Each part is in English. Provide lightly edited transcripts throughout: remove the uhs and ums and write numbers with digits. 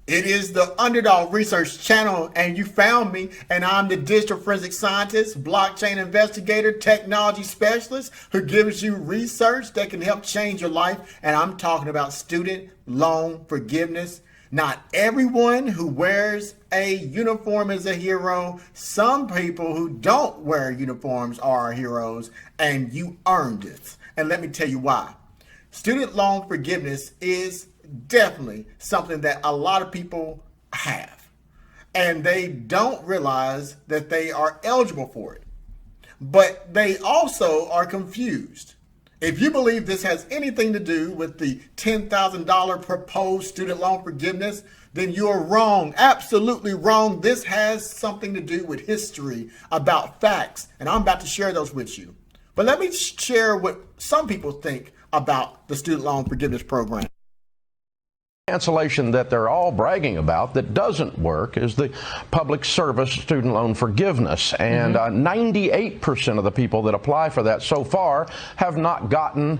It is the Underdog Research Channel, and you found me, and I'm the digital forensic scientist, blockchain investigator, technology specialist who gives you research that can help change your life. And I'm talking about student loan forgiveness. Not everyone who wears a uniform is a hero. Some people who don't wear uniforms are heroes, and you earned it. And let me tell you why. Student loan forgiveness is definitely something that a lot of people have, and they don't realize that they are eligible for it, but they also are confused. If you believe this has anything to do with the $10,000 proposed student loan forgiveness, then you're wrong, absolutely wrong. This has something to do with history, about facts, and I'm about to share those with you. But let me share what some people think about the student loan forgiveness program. Cancellation that they're all bragging about that doesn't work is the public service student loan forgiveness. And 98% of the people that apply for that so far have not gotten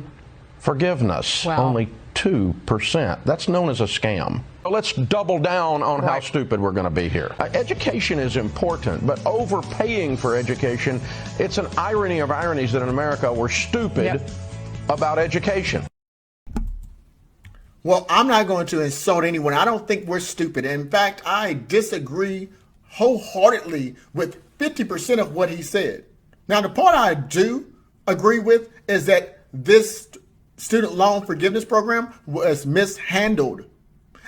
forgiveness. Wow. Only 2%. That's known as a scam. Let's double down on how stupid we're going to be here. Education is important, but overpaying for education, it's an irony of ironies that in America we're stupid about education. Well, I'm not going to insult anyone. I don't think we're stupid. In fact, I disagree wholeheartedly with 50% of what he said. Now, the part I do agree with is that this student loan forgiveness program was mishandled.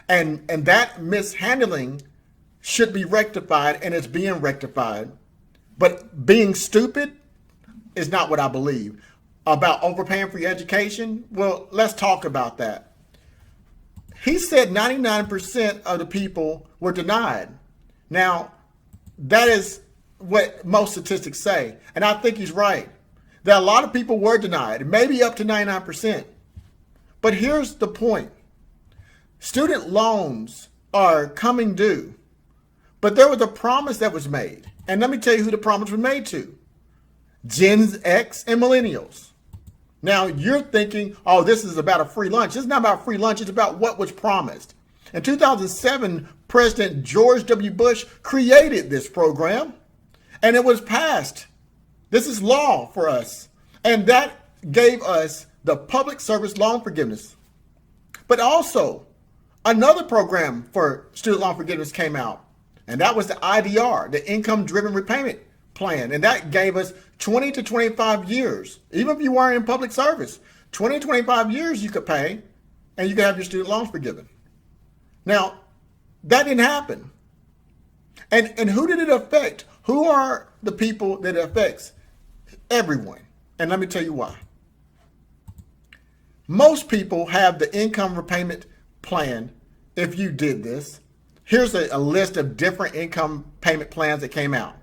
And that mishandling should be rectified, and it's being rectified. But being stupid is not what I believe. About overpaying for your education, well, let's talk about that. He said 99% of the people were denied. Now, that is what most statistics say. And I think he's right. That a lot of people were denied, maybe up to 99%. But here's the point. Student loans are coming due. But there was a promise that was made. And let me tell you who the promise was made to. Gen X and millennials. Now, you're thinking, oh, this is about a free lunch. It's not about free lunch. It's about what was promised. In 2007, President George W. Bush created this program, and it was passed. This is law for us. And that gave us the public service loan forgiveness. But also, another program for student loan forgiveness came out, and that was the IDR, the income-driven repayment plan. And that gave us 20 to 25 years. Even if you weren't in public service, 20 to 25 years you could pay, and you could have your student loans forgiven. Now, that didn't happen. And who did it affect? Who are the people that it affects? Everyone. And let me tell you why. Most people have the income repayment plan. If you did this, here's a list of different income payment plans that came out.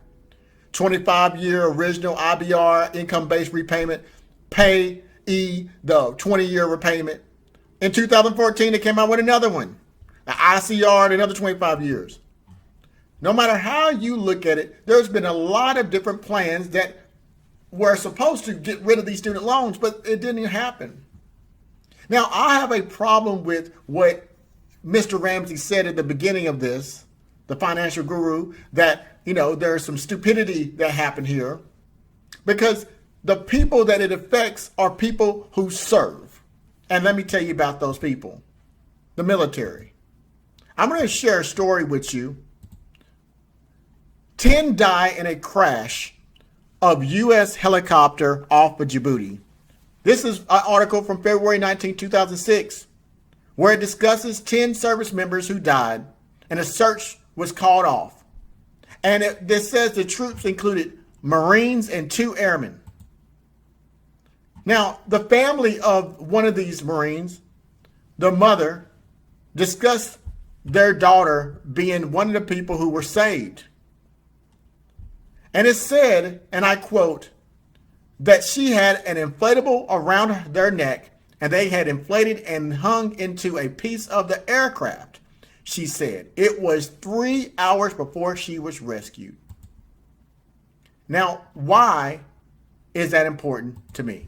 25-year original IBR, income-based repayment, pay E, the 20-year repayment. In 2014, they came out with another one, the ICR, another 25 years. No matter how you look at it, there's been a lot of different plans that were supposed to get rid of these student loans, but it didn't happen. Now, I have a problem with what Mr. RAMSEY said at the beginning of this, the financial guru, that, there's some stupidity that happened here, because the people that it affects are people who serve. And let me tell you about those people, the military. I'm going to share a story with you. 10 die in a crash of U.S. helicopter off of Djibouti. This is an article from February 19, 2006, where it discusses 10 service members who died, and a search was called off. And this says the troops included Marines and 2 airmen. Now, the family of one of these Marines, the mother, discussed their daughter being one of the people who were saved. And it said, and I quote, that she had an inflatable around their neck, and they had inflated and hung into a piece of the aircraft. She said it was 3 hours before she was rescued. Now, why is that important to me?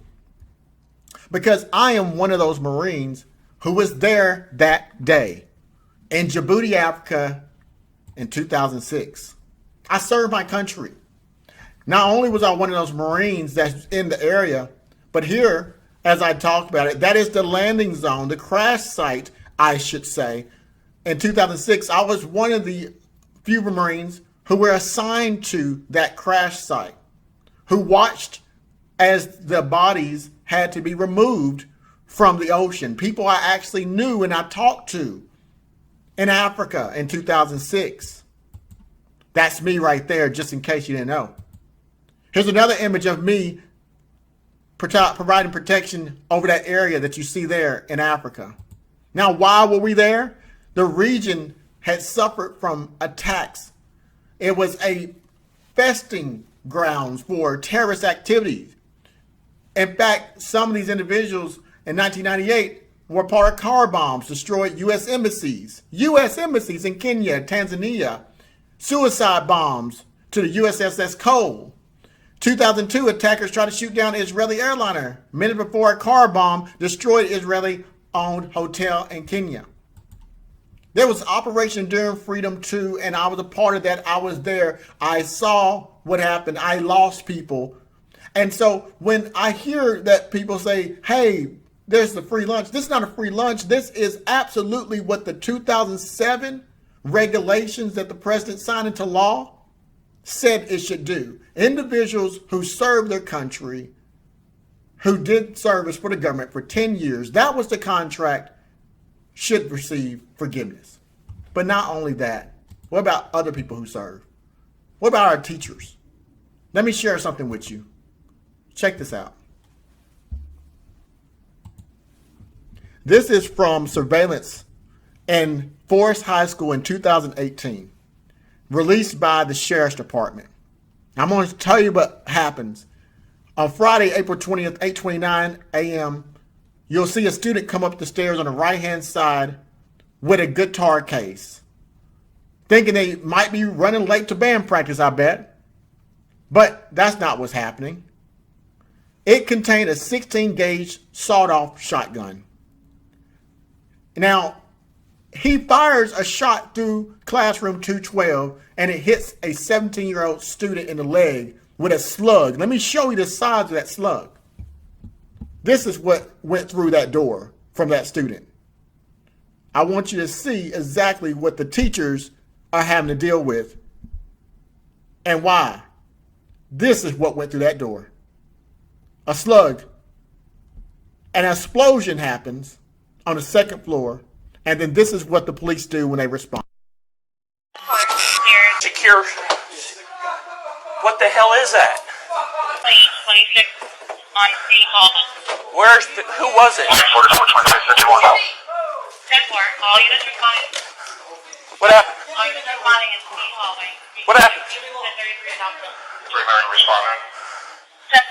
Because I am one of those Marines who was there that day. in Djibouti, Africa in 2006. I served my country. Not only was I one of those Marines that's in the area, but here, as I talked about it, that is the landing zone, the crash site, I should say. In 2006, I was one of the few Marines who were assigned to that crash site, who watched as the bodies had to be removed from the ocean. People I actually knew and I talked to in Africa in 2006. That's me right there, just in case you didn't know. Here's another image of me providing protection over that area that you see there in Africa. Now, why were we there? The region had suffered from attacks. It was a festing grounds for terrorist activities. In fact, some of these individuals in 1998 were part of car bombs, destroyed U.S. embassies in Kenya, Tanzania, suicide bombs to the USS Cole. 2002, attackers tried to shoot down an Israeli airliner. Minutes before, a car bomb destroyed Israeli-owned hotel in Kenya. There was Operation Enduring Freedom 2, and I was a part of that. I was there. I saw what happened. I lost people. And so when I hear that people say, hey, there's the free lunch, this is not a free lunch. This is absolutely what the 2007 regulations that the president signed into law said it should do. Individuals who served their country, who did service for the government for 10 years, that was the contract, should receive forgiveness. But not only that, what about other people who serve? What about our teachers? Let me share something with you. Check this out. This is from surveillance in Forest High School in 2018, released by the Sheriff's Department. I'm going to tell you what happens. On Friday, April 20th, 8:29 a.m., you'll see a student come up the stairs on the right-hand side with a guitar case, thinking they might be running late to band practice, I bet. But that's not what's happening. It contained a 16-gauge sawed-off shotgun. Now, he fires a shot through classroom 212, and it hits a 17-year-old student in the leg with a slug. Let me show you the size of that slug. This is what went through that door from that student. I want you to see exactly what the teachers are having to deal with and why. This is what went through that door. A slug. An explosion happens on the second floor, and then this is what the police do when they respond. Secure. What the hell is that? 26 on City Hall. Who was it? 10-4, all units responding. What happened? All units responding in City Hallway. What happened? 1033 South. 3 American responding. 10-4.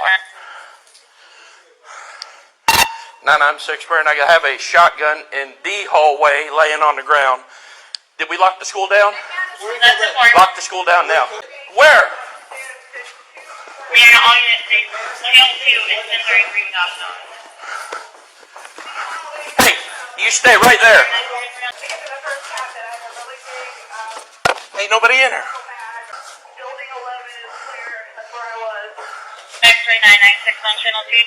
996 Burn. I have a shotgun in the hallway laying on the ground. Did we lock the school down? That's important. Lock the school down now. Where? We are all units. Scale 2 is 1033 South. Hey, you stay right there. Ain't nobody in here. Building 11 is clear. That's where I was. X-ray 996 on channel 2.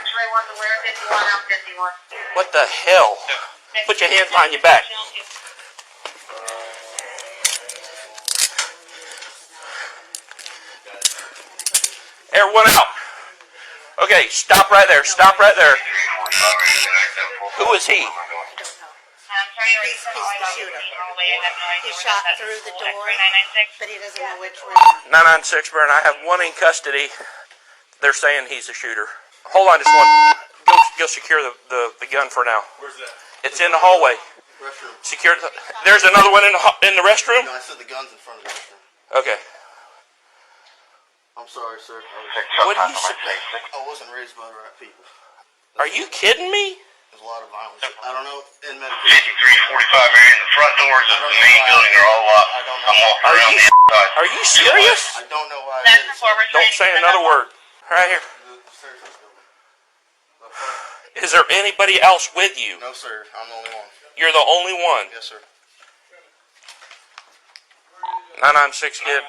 X-ray 1's aware, 51 out 51. What the hell? Put your hands behind your back. Everyone out. Okay, stop right there. Stop right there. Who is he? He's the shooter. He shot through the door, but he doesn't know which room. 996 Burn. I have one in custody. They're saying he's a shooter. Hold on just one. Go secure the gun for now. Where's that? It's in the hallway. Restroom. Secure. There's another one in the restroom? No, I said the gun's in front of the restroom. Okay. I'm sorry, sir. What do you say? I wasn't raised by the right people. Are you kidding me? There's a lot of violence. I don't know. In medication. 5345 area. The front doors of the main building are all locked. I don't I'm know. walking around the outside. Are you serious? I don't know why I That's did it, the forward. sir. Don't say another word. Right here. The stairs, let's go. Is there anybody else with you? No, sir. I'm the only one. You're the only one. Yes, sir. 996 kid.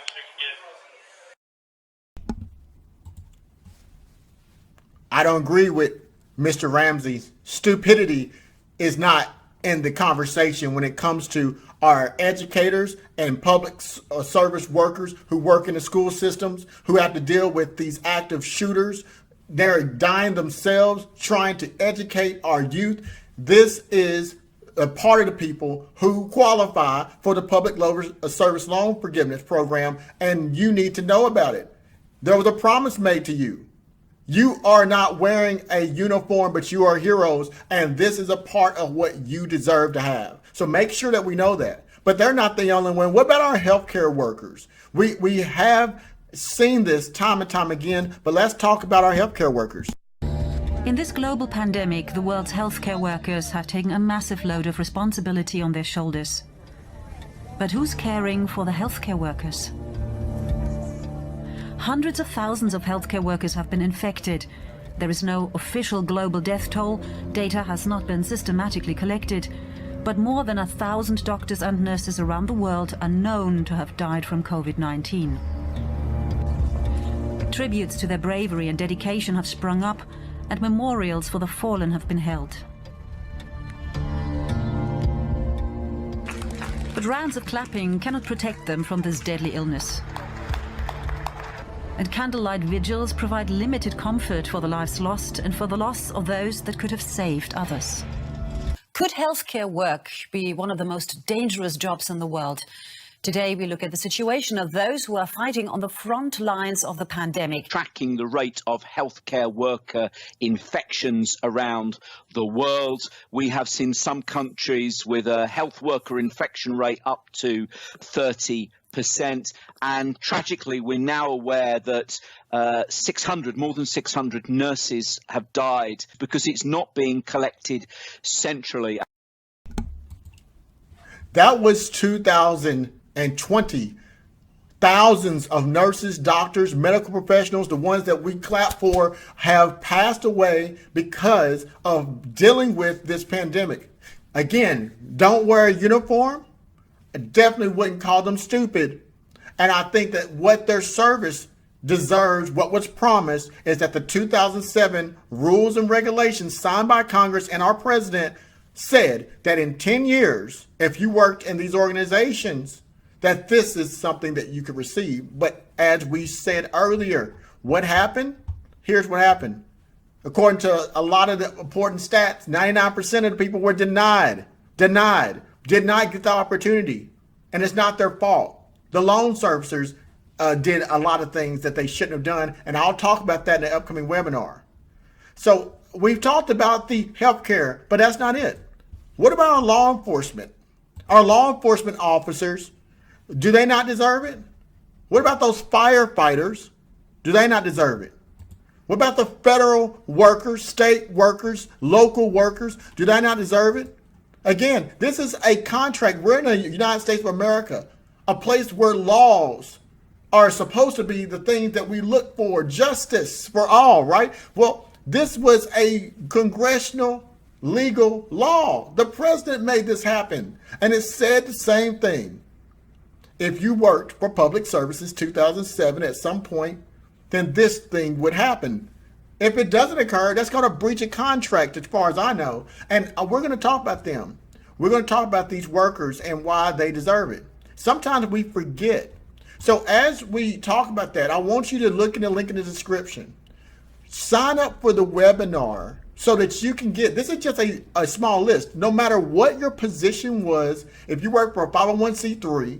I don't agree with Mr. Ramsey's. Stupidity is not in the conversation when it comes to our educators and public service workers who work in the school systems, who have to deal with these active shooters. They're dying themselves trying to educate our youth. This is a part of the people who qualify for the public service loan forgiveness program, and you need to know about it. There was a promise made to you. You are not wearing a uniform, but you are heroes, and this is a part of what you deserve to have. So make sure that we know that. But they're not the only one. What about our healthcare workers? We have seen this time and time again, but let's talk about our healthcare workers. In this global pandemic, the world's healthcare workers have taken a massive load of responsibility on their shoulders. But who's caring for the healthcare workers? Hundreds of thousands of healthcare workers have been infected. There is no official global death toll. Data has not been systematically collected. But more than 1,000 doctors and nurses around the world are known to have died from COVID-19. Tributes to their bravery and dedication have sprung up, and memorials for the fallen have been held. But rounds of clapping cannot protect them from this deadly illness. And candlelight vigils provide limited comfort for the lives lost and for the loss of those that could have saved others. Could healthcare work be one of the most dangerous jobs in the world? Today we look at the situation of those who are fighting on the front lines of the pandemic. Tracking the rate of healthcare worker infections around the world. We have seen some countries with a health worker infection rate up to 30%. And tragically, we're now aware that more than 600 nurses have died because it's not being collected centrally. That was 2020. Thousands of nurses, doctors, medical professionals, the ones that we clap for, have passed away because of dealing with this pandemic. Again, don't wear a uniform. I definitely wouldn't call them stupid. And I think that what their service deserves, what was promised, is that the 2007 rules and regulations signed by Congress and our president said that in 10 years, if you worked in these organizations, that this is something that you could receive. But as we said earlier, what happened? Here's what happened. According to a lot of the important stats, 99% of the people were denied, did not get the opportunity. And it's not their fault. The loan servicers did a lot of things that they shouldn't have done. And I'll talk about that in the upcoming webinar. So we've talked about the healthcare, but that's not it. What about our law enforcement? Our law enforcement officers, do they not deserve it? What about those firefighters? Do they not deserve it? What about the federal workers, state workers, local workers? Do they not deserve it? Again, this is a contract. We're in the United States of America, a place where laws are supposed to be the things that we look for, justice for all, right? Well, this was a congressional legal law. The president made this happen, and it said the same thing. If you worked for public services 2007 at some point, then this thing would happen. If it doesn't occur, that's going to breach a contract as far as I know. And we're going to talk about them. We're going to talk about these workers and why they deserve it. Sometimes we forget. So as we talk about that, I want you to look in the link in the description. Sign up for the webinar so that you can get, this is just a small list. No matter what your position was, if you work for a 501c3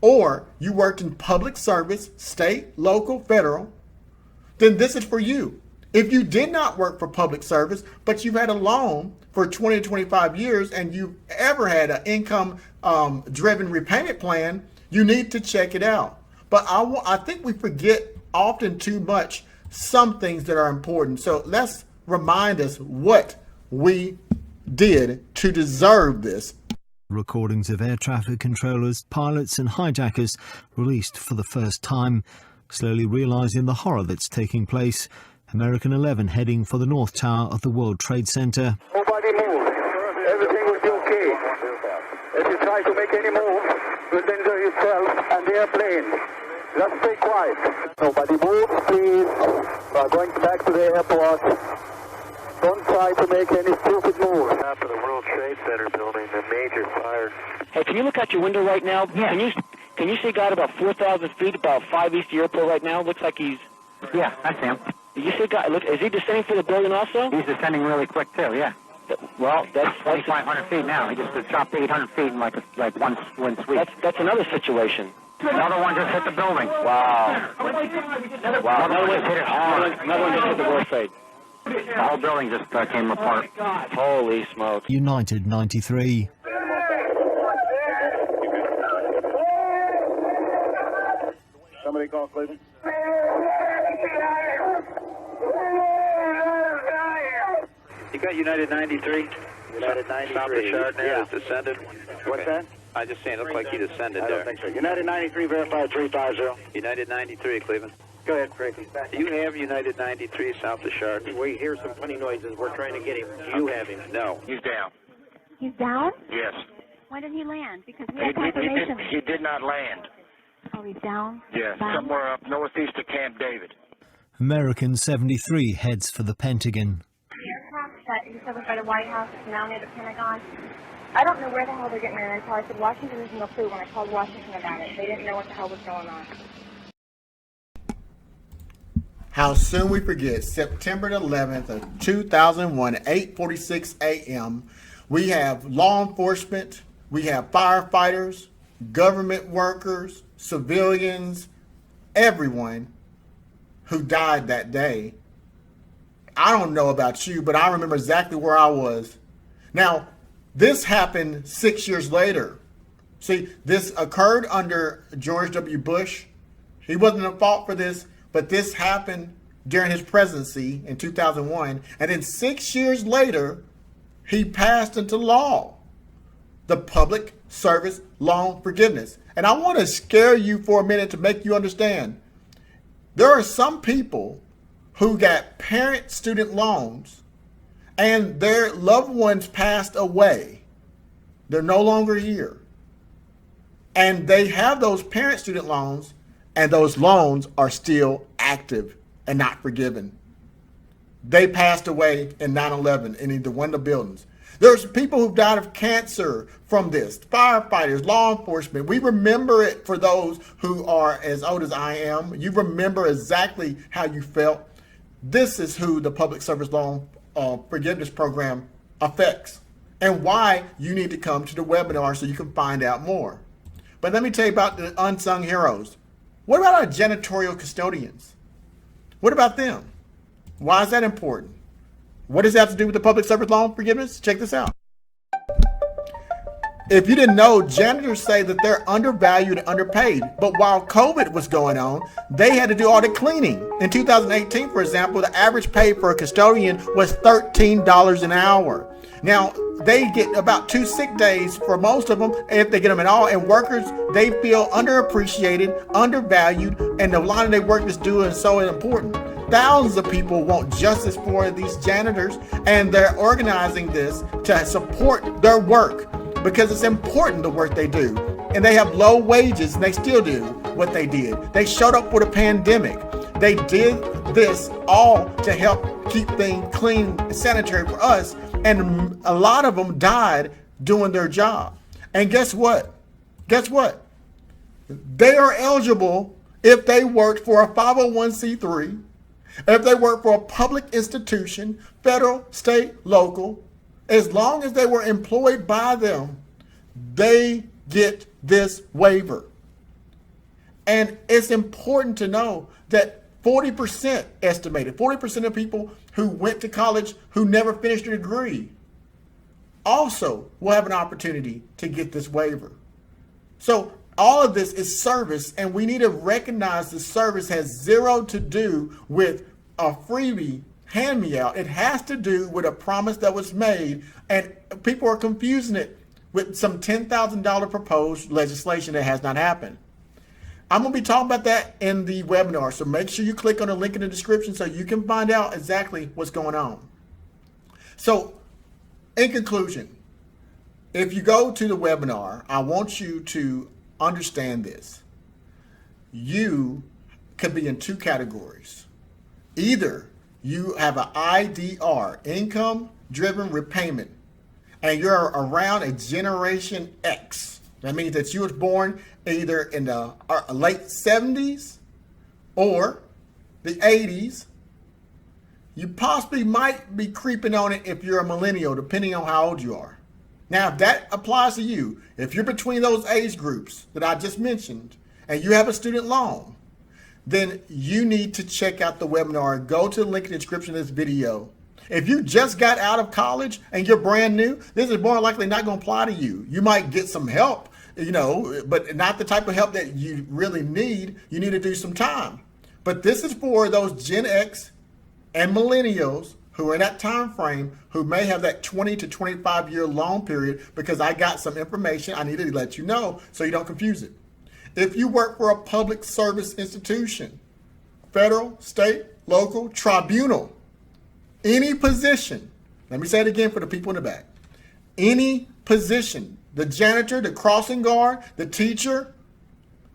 or you worked in public service, state, local, federal, then this is for you. If you did not work for public service, but you've had a loan for 20 to 25 years and you've ever had an income driven repayment plan, you need to check it out. But I think we forget often too much some things that are important. So let's remind us what we did to deserve this. Recordings of air traffic controllers, pilots and hijackers released for the first time, slowly realizing the horror that's taking place American 11 heading for the North Tower of the World Trade Center. Nobody move. Everything will be okay. If you try to make any move, you'll injure yourself and the airplane. Just stay quiet. Nobody move, please. We are going back to the airport. Don't try to make any stupid move. Top of the World Trade Center building, a major fire. Hey, can you look out your window right now? Yeah. Can you see a guy at about 4,000 feet, about 5 east of the airport right now? Looks like he's... Yeah, I see him. You see a guy, look, is he descending for the building also? He's descending really quick too, yeah. Well, that's 2,500 feet now. He just dropped 800 feet in like one sweep. That's another situation. Another one just hit the building. Wow. Wow. Another one hit it hard. Another one just hit the World Trade. The whole building just came apart. Holy smoke. United 93. Somebody call Cleveland. You got United 93? United 93. South of Chardonnay has descended. What's that? I just saying, it looked like he descended I there. don't think so. United 93, verified 350. United 93, Cleveland. Go ahead, Frankie. Do you have United 93 south of Chardonnay? We hear some funny noises. We're trying to get him. Do you have him? No. He's down. He's down? Yes. When did he land? Because we have confirmation. He did not land. Oh, he's down? Yes, Down? somewhere up northeast of Camp David. American 73 heads for the Pentagon. Aircraft that is discovered by the White House is now near the Pentagon. I don't know where the hell they're getting their info. I said Washington is no clue when I called Washington about it. They didn't know what the hell was going on. How soon we forget, September the 11th of 2001, 8:46 a.m., we have law enforcement, we have firefighters, government workers, civilians, everyone who died that day. I don't know about you, but I remember exactly where I was. Now, this happened 6 years later. See, this occurred under George W. Bush. He wasn't at fault for this, but this happened during his presidency in 2001. And then 6 years later, he passed into law the Public Service Loan Forgiveness. And I want to scare you for a minute to make you understand. There are some people who got parent-student loans and their loved ones passed away. They're no longer here. And they have those parent-student loans, and those loans are still active and not forgiven. They passed away in 9/11 in either one of the buildings. There's people who've died of cancer from this, firefighters, law enforcement. We remember it for those who are as old as I am. You remember exactly how you felt. This is who the Public Service Loan Forgiveness Program affects and why you need to come to the webinar so you can find out more. But let me tell you about the unsung heroes. What about our janitorial custodians? What about them? Why is that important? What does that have to do with the Public Service Loan Forgiveness? Check this out. If you didn't know, janitors say that they're undervalued and underpaid. But while COVID was going on, they had to do all the cleaning. In 2018, for example, the average pay for a custodian was $13 an hour. Now, they get about 2 sick days for most of them, if they get them at all. And workers, they feel underappreciated, undervalued, and a lot of their work is doing is so important. Thousands of people want justice for these janitors, and they're organizing this to support their work because it's important, the work they do. And they have low wages, and they still do what they did. They showed up for the pandemic. They did this all to help keep things clean and sanitary for us, and a lot of them died doing their job. And guess what? Guess what? They are eligible if they worked for a 501c3, if they work for a public institution, federal, state, local. As long as they were employed by them, they get this waiver. And it's important to know that 40% estimated, 40% of people who went to college who never finished a degree also will have an opportunity to get this waiver. So all of this is service, and we need to recognize the service has zero to do with a freebie hand me out. It has to do with a promise that was made, and people are confusing it with some $10,000 proposed legislation that has not happened. I'm going to be talking about that in the webinar. So make sure you click on the link in the description so you can find out exactly what's going on. So in conclusion, if you go to the webinar, I want you to understand this. You could be in two categories. Either you have an IDR, income driven repayment, and you're around a generation X. That means that you was born either in the late 70s or the 80s. You possibly might be creeping on it if you're a millennial, depending on how old you are. Now, if that applies to you, if you're between those age groups that I just mentioned, and you have a student loan, then you need to check out the webinar. Go to the link in the description of this video. If you just got out of college and you're brand new, this is more likely not going to apply to you. You might get some help, you know, but not the type of help that you really need. You need to do some time. But this is for those Gen X and millennials who are in that time frame, who may have that 20 to 25 year loan period, because I got some information I needed to let you know so you don't confuse it. If you work for a public service institution, federal, state, local, tribunal, any position, let me say it again for the people in the back, any position, the janitor, the crossing guard, the teacher,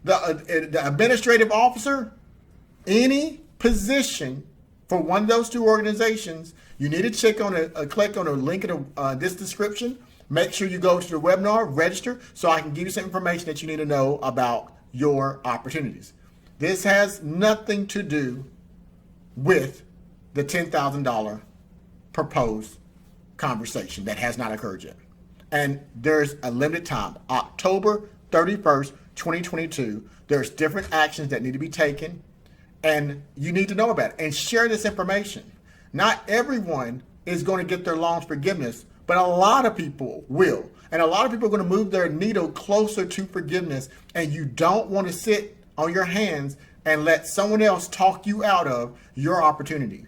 the administrative officer, any position for one of those two organizations, you need to check on click on a link in this description. Make sure you go to the webinar, register, so I can give you some information that you need to know about your opportunities. This has nothing to do with the $10,000 proposed conversation that has not occurred yet. And there's a limited time, October 31st, 2022. There's different actions that need to be taken, and you need to know about it and share this information. Not everyone is going to get their loans forgiveness, but a lot of people will. And a lot of people are going to move their needle closer to forgiveness, and you don't want to sit on your hands and let someone else talk you out of your opportunity.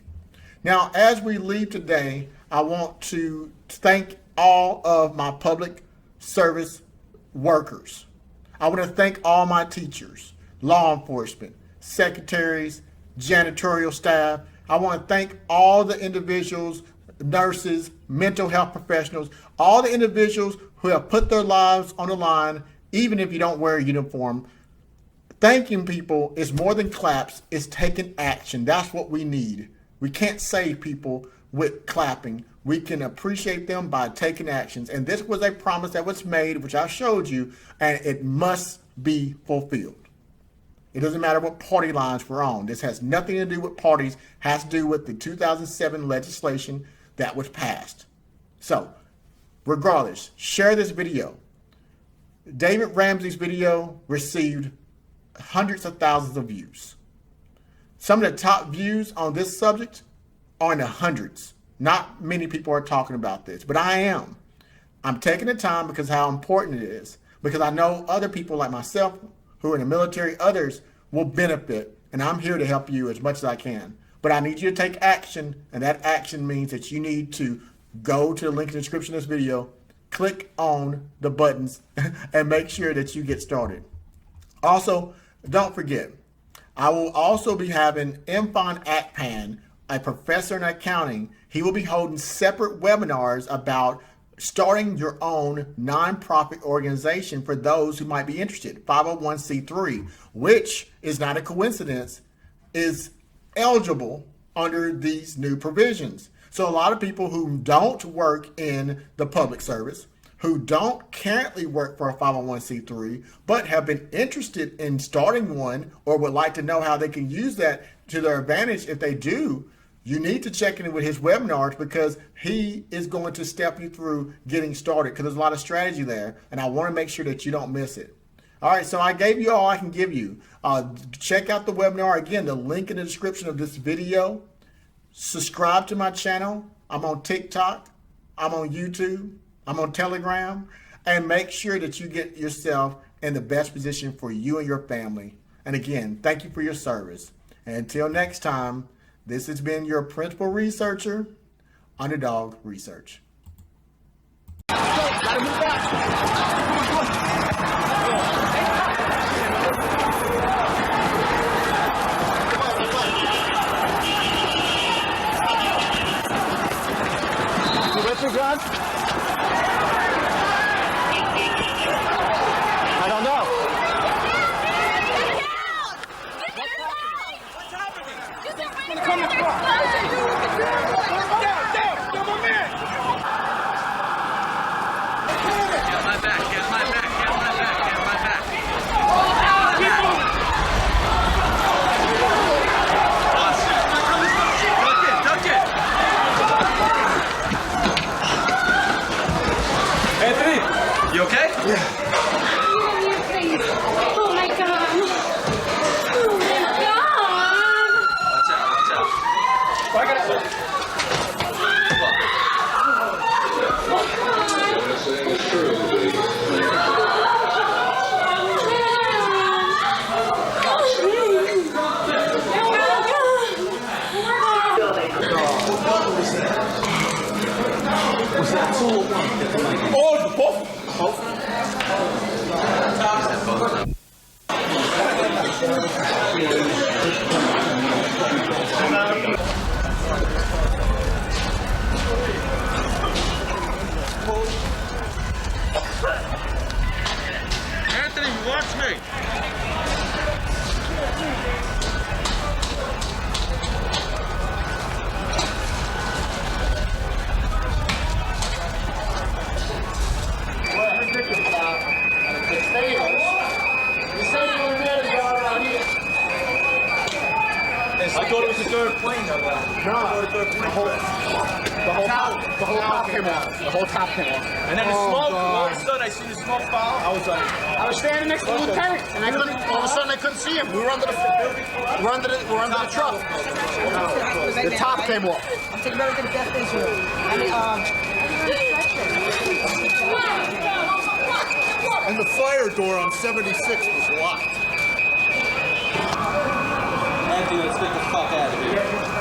Now, as we leave today, I want to thank all of my public service workers. I want to thank all my teachers, law enforcement, secretaries, janitorial staff. I want to thank all the individuals, nurses, mental health professionals, all the individuals who have put their lives on the line, even if you don't wear a uniform. Thanking people is more than claps, it's taking action. That's what we need. We can't save people with clapping. We can appreciate them by taking actions. And this was a promise that was made, which I showed you, and it must be fulfilled. It doesn't matter what party lines we're on. This has nothing to do with parties. It has to do with the 2007 legislation that was passed. So, regardless, share this video. David Ramsey's video received hundreds of thousands of views. Some of the top views on this subject are in the hundreds. Not many people are talking about this, but I am. I'm taking the time because how important it is. Because I know other people like myself who are in the military, others will benefit, and I'm here to help you as much as I can. But I need you to take action, and that action means that you need to go to the link in the description of this video, click on the buttons, and make sure that you get started. Also, don't forget, I will also be having MFON AKPAN, a professor in accounting. He will be holding separate webinars about starting your own nonprofit organization for those who might be interested, 501c3, which is not a coincidence, is eligible under these new provisions. So a lot of people who don't work in the public service, who don't currently work for a 501c3, but have been interested in starting one or would like to know how they can use that to their advantage if they do, you need to check in with his webinars because he is going to step you through getting started because there's a lot of strategy there, and I want to make sure that you don't miss it. All right, so I gave you all I can give you. Check out the webinar. Again, the link in the description of this video. Subscribe to my channel. I'm on TikTok. I'm on YouTube. I'm on Telegram. And make sure that you get yourself in the best position for you and your family. And again, thank you for your service. And until next time, this has been your principal researcher, Underdog Research. Gotta move back. What's your gun? I don't know. Come across. Down, my man. Get my back, get my back, get my back, get my back. Duck it. Anthony, you okay? Yeah. Oh my God. Oh my God. Watch out, watch out. I got it. Was that two or one? Oh, both. Anthony, watch me. I thought it was the third plane that went. No, the whole top came off. The whole top came off. And then the smoke, all of a sudden I see the smoke fall. I was standing next to the lieutenant, and I couldn't. All of a sudden, I couldn't see him. We were under the truck. The top came off. I'm taking over to the gas station. And the fire door on 76 was locked. Anthony, let's get the fuck out of here.